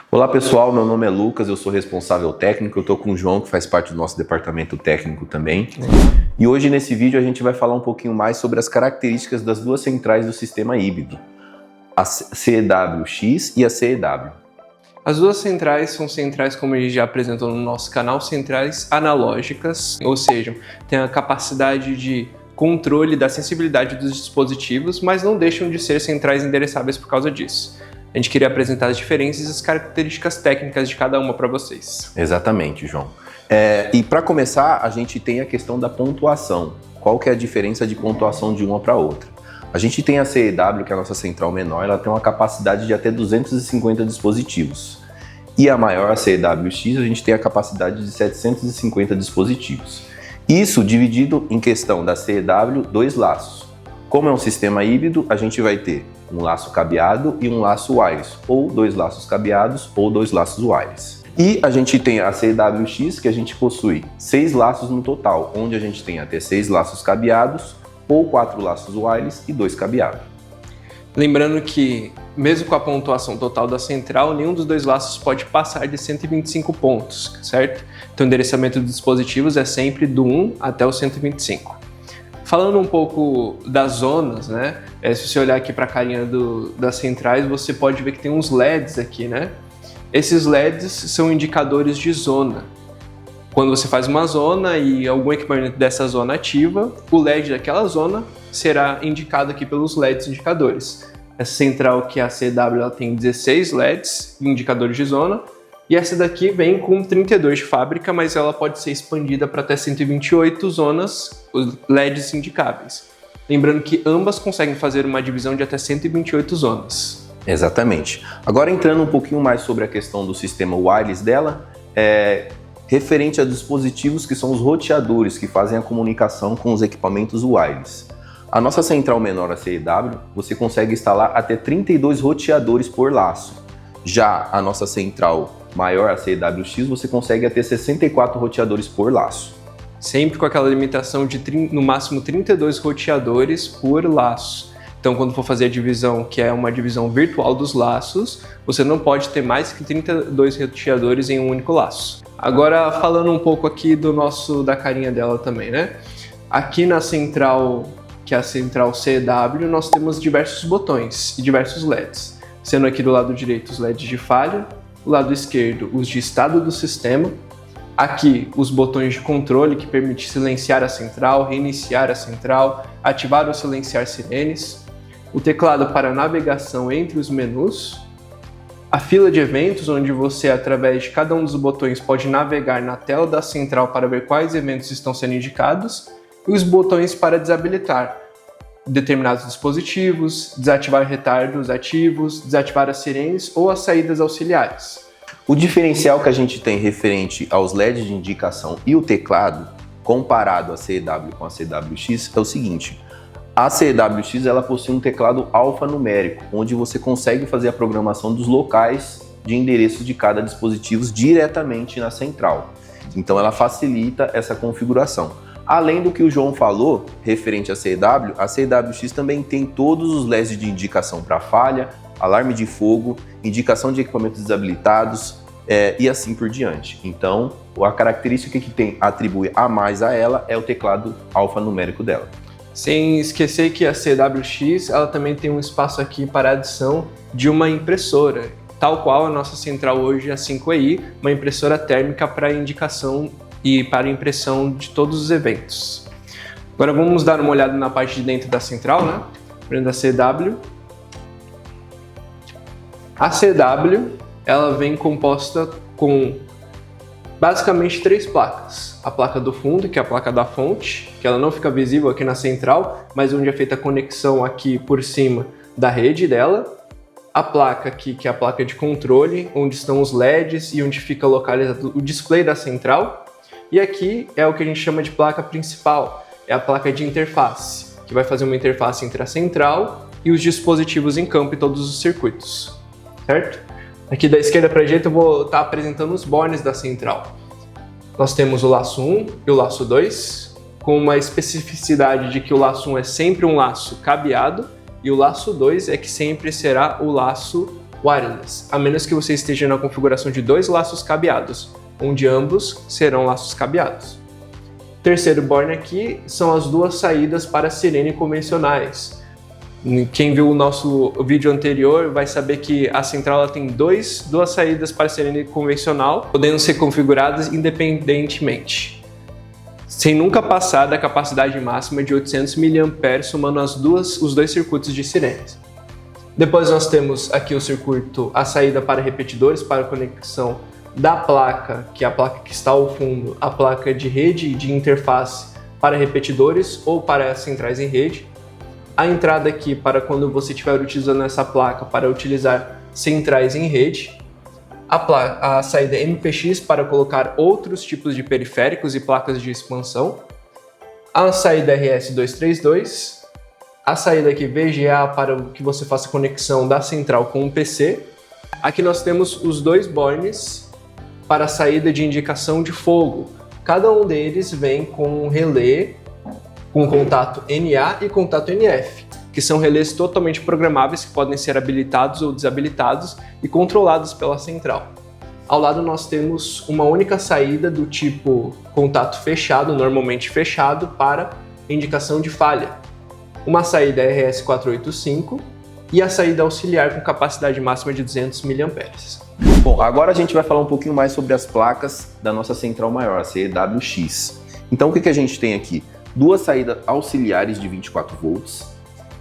Olá pessoal, meu nome é Lucas, eu sou responsável técnico, eu estou com o João, que faz parte do nosso departamento técnico também. E hoje nesse vídeo a gente vai falar um pouquinho mais sobre as características das duas centrais do sistema híbrido, a CEW-X e a CEW. As duas centrais são centrais, como a gente já apresentou no nosso canal, centrais analógicas, ou seja, têm a capacidade de controle da sensibilidade dos dispositivos, mas não deixam de ser centrais endereçáveis por causa disso. A gente queria apresentar as diferenças e as características técnicas de cada uma para vocês. Exatamente, João. E para começar, a gente tem a questão da pontuação. Qual que é a diferença de pontuação de uma para outra? A gente tem a CEW, que é a nossa central menor, ela tem uma capacidade de até 250 dispositivos. E a maior, a CEW-X, a gente tem a capacidade de 750 dispositivos. Isso dividido em questão da CEW, dois laços. Como é um sistema híbrido, a gente vai ter um laço cabeado e um laço wireless, ou dois laços cabeados ou dois laços wireless. E a gente tem a CEW-X, que a gente possui 6 laços no total, onde a gente tem até 6 laços cabeados ou 4 laços wireless e 2 cabeados. Lembrando que, mesmo com a pontuação total da central, nenhum dos dois laços pode passar de 125 pontos, certo? Então o endereçamento dos dispositivos é sempre do 1 até o 125. Falando um pouco das zonas, né? Se você olhar aqui para a carinha das centrais, você pode ver que tem uns LEDs aqui, né? Esses LEDs são indicadores de zona. Quando você faz uma zona e algum equipamento dessa zona ativa, o LED daquela zona será indicado aqui pelos LEDs indicadores. Essa central que é a CEW, ela tem 16 LEDs, indicadores de zona, e essa daqui vem com 32 de fábrica, mas ela pode ser expandida para até 128 zonas, os LEDs indicáveis. Lembrando que ambas conseguem fazer uma divisão de até 128 zonas. Exatamente. Agora entrando um pouquinho mais sobre a questão do sistema wireless dela, referente a dispositivos que são os roteadores que fazem a comunicação com os equipamentos wireless. A nossa central menor, a CEW, você consegue instalar até 32 roteadores por laço. Já a nossa central maior, a CEW-X, você consegue até 64 roteadores por laço. Sempre com aquela limitação de no máximo 32 roteadores por laço. Então, quando for fazer a divisão, que é uma divisão virtual dos laços, você não pode ter mais que 32 roteadores em um único laço. Agora, falando um pouco aqui da carinha dela também, né? Aqui na central, que é a central CEW, nós temos diversos botões e diversos LEDs. Sendo aqui do lado direito os LEDs de falha, do lado esquerdo os de estado do sistema, aqui os botões de controle que permitem silenciar a central, reiniciar a central, ativar ou silenciar sirenes, o teclado para navegação entre os menus, a fila de eventos, onde você, através de cada um dos botões, pode navegar na tela da central para ver quais eventos estão sendo indicados, e os botões para desabilitar determinados dispositivos, desativar retardos ativos, desativar as sirenes ou as saídas auxiliares. O diferencial que a gente tem referente aos LEDs de indicação e o teclado, comparado a CEW com a CEW-X, é o seguinte: a CEW-X ela possui um teclado alfanumérico, onde você consegue fazer a programação dos locais de endereços de cada dispositivo diretamente na central. Então ela facilita essa configuração. Além do que o João falou, referente à CEW, a CEW-X também tem todos os LEDs de indicação para falha, alarme de fogo, indicação de equipamentos desabilitados e assim por diante. Então, a característica que atribui a mais a ela é o teclado alfanumérico dela. Sem esquecer que a CEW-X ela também tem um espaço aqui para a adição de uma impressora, tal qual a nossa central hoje, a 5EI, uma impressora térmica para indicação e para impressão de todos os eventos. Agora vamos dar uma olhada na parte de dentro da central, né? Dentro da CEW. A CEW ela vem composta com basicamente 3 placas. A placa do fundo, que é a placa da fonte, que ela não fica visível aqui na central, mas onde é feita a conexão aqui por cima da rede dela. A placa aqui, que é a placa de controle, onde estão os LEDs e onde fica localizado o display da central. E aqui é o que a gente chama de placa principal, é a placa de interface, que vai fazer uma interface entre a central e os dispositivos em campo e todos os circuitos, certo? Aqui da esquerda para a direita eu vou estar apresentando os bornes da central. Nós temos o laço 1 e o laço 2, com uma especificidade de que o laço 1 é sempre um laço cabeado e o laço 2 é que sempre será o laço wireless, a menos que você esteja na configuração de 2 laços cabeados, onde ambos serão laços cabeados. Terceiro borne aqui são as 2 saídas para sirene convencionais. Quem viu o nosso vídeo anterior vai saber que a central ela tem 2 saídas para sirene convencional, podendo ser configuradas independentemente, sem nunca passar da capacidade máxima de 800 mAh, somando os 2 circuitos de sirenes. Depois nós temos aqui o circuito, a saída para repetidores, para conexão da placa, que é a placa que está ao fundo, a placa de rede de interface para repetidores ou para centrais em rede. A entrada aqui para quando você estiver utilizando essa placa para utilizar centrais em rede. A saída MPX para colocar outros tipos de periféricos e placas de expansão. A saída RS232. A saída aqui VGA para que você faça conexão da central com o PC. Aqui nós temos os 2 bornes para a saída de indicação de fogo. Cada um deles vem com um relé com contato NA e contato NF, que são relés totalmente programáveis que podem ser habilitados ou desabilitados e controlados pela central. Ao lado nós temos uma única saída do tipo contato fechado, normalmente fechado, para indicação de falha. Uma saída RS485 e a saída auxiliar com capacidade máxima de 200 mAh. Bom, agora a gente vai falar um pouquinho mais sobre as placas da nossa central maior, a CWX. Então o que a gente tem aqui? 2 saídas auxiliares de 24 volts.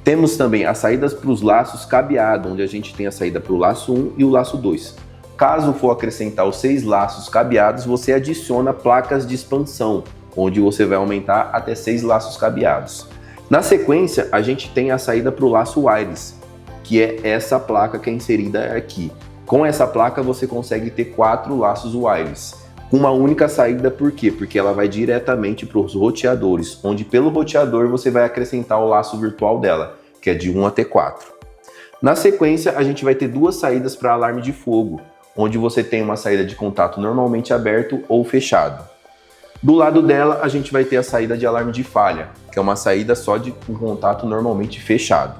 Temos também as saídas para os laços cabeados, onde a gente tem a saída para o laço 1 e o laço 2. Caso for acrescentar os 6 laços cabeados, você adiciona placas de expansão, onde você vai aumentar até 6 laços cabeados. Na sequência, a gente tem a saída para o laço wireless, que é essa placa que é inserida aqui. Com essa placa você consegue ter 4 laços wireless. Uma única saída, por quê? Porque ela vai diretamente para os roteadores, onde pelo roteador você vai acrescentar o laço virtual dela, que é de 1 até 4. Na sequência, a gente vai ter 2 saídas para alarme de fogo, onde você tem uma saída de contato normalmente aberto ou fechado. Do lado dela, a gente vai ter a saída de alarme de falha, que é uma saída só de um contato normalmente fechado.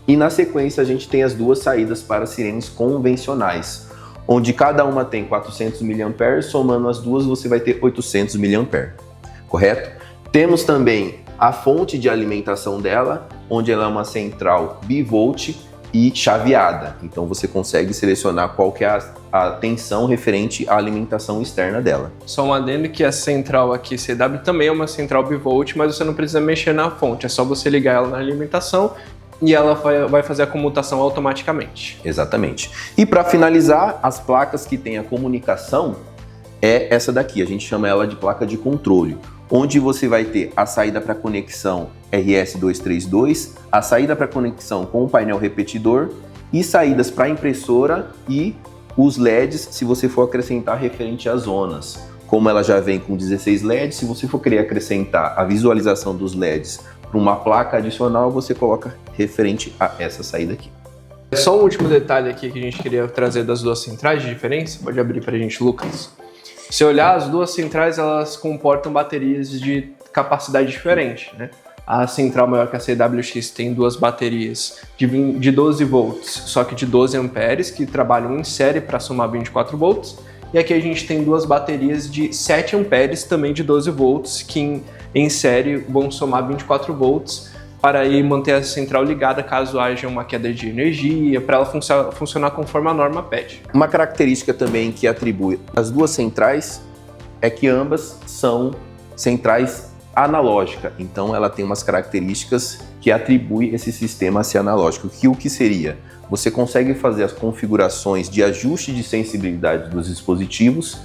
E na sequência, a gente tem as 2 saídas para sirenes convencionais, onde cada uma tem 400 mAh, somando as 2 você vai ter 800 mAh, correto? Temos também a fonte de alimentação dela, onde ela é uma central bivolt e chaveada, então você consegue selecionar qual que é a tensão referente à alimentação externa dela. Só um adendo que a central aqui CW também é uma central bivolt, mas você não precisa mexer na fonte, é só você ligar ela na alimentação e ela vai fazer a comutação automaticamente. Exatamente. E para finalizar, as placas que têm a comunicação é essa daqui, a gente chama ela de placa de controle, onde você vai ter a saída para conexão RS232, a saída para conexão com o painel repetidor e saídas para impressora e os LEDs, se você for acrescentar referente às zonas. Como ela já vem com 16 LEDs, se você for querer acrescentar a visualização dos LEDs para uma placa adicional, você coloca referente a essa saída aqui. Só um último detalhe aqui que a gente queria trazer das 2 centrais de diferença, pode abrir para a gente, Lucas. Se olhar, as 2 centrais elas comportam baterias de capacidade diferente, né? A central maior que a CWX tem 2 baterias de 12 volts, só que de 12 amperes, que trabalham em série para somar 24 volts. E aqui a gente tem 2 baterias de 7 amperes, também de 12 volts, que em série vão somar 24 volts para aí manter a central ligada caso haja uma queda de energia, para ela funcionar conforme a norma pede. Uma característica também que atribui as 2 centrais é que ambas são centrais analógica, então ela tem umas características que atribui esse sistema a ser analógico. O que seria? Você consegue fazer as configurações de ajuste de sensibilidade dos dispositivos,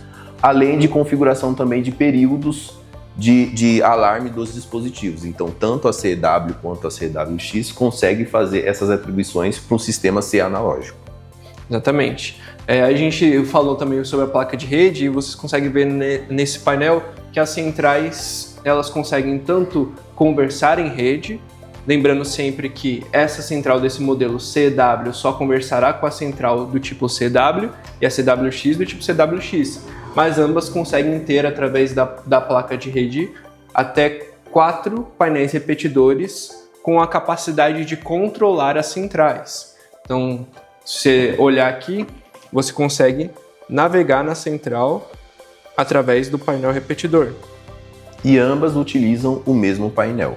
além de configuração também de períodos de alarme dos dispositivos. Então, tanto a CW quanto a CWX consegue fazer essas atribuições para um sistema ser analógico. Exatamente. A gente falou também sobre a placa de rede e vocês conseguem ver nesse painel que as centrais elas conseguem tanto conversar em rede, lembrando sempre que essa central desse modelo CW só conversará com a central do tipo CW e a CWX do tipo CWX, mas ambas conseguem ter, através da placa de rede, até 4 painéis repetidores com a capacidade de controlar as centrais. Então, Se você olhar aqui, você consegue navegar na central através do painel repetidor. E ambas utilizam o mesmo painel.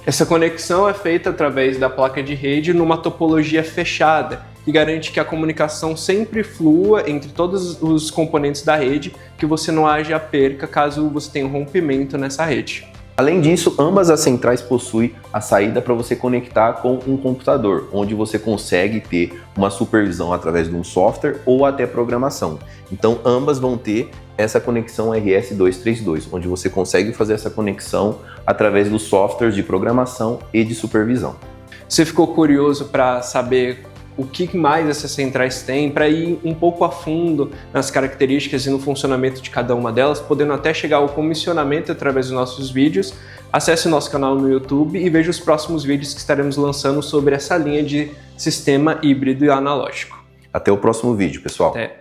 Essa conexão é feita através da placa de rede numa topologia fechada, que garante que a comunicação sempre flua entre todos os componentes da rede, que você não haja perca caso você tenha um rompimento nessa rede. Além disso, ambas as centrais possuem a saída para você conectar com um computador, onde você consegue ter uma supervisão através de um software ou até programação. Então, ambas vão ter essa conexão RS-232, onde você consegue fazer essa conexão através dos softwares de programação e de supervisão. Você ficou curioso para saber o que mais essas centrais têm, para ir um pouco a fundo nas características e no funcionamento de cada uma delas, podendo até chegar ao comissionamento através dos nossos vídeos? Acesse o nosso canal no YouTube e veja os próximos vídeos que estaremos lançando sobre essa linha de sistema híbrido e analógico. Até o próximo vídeo, pessoal. Até.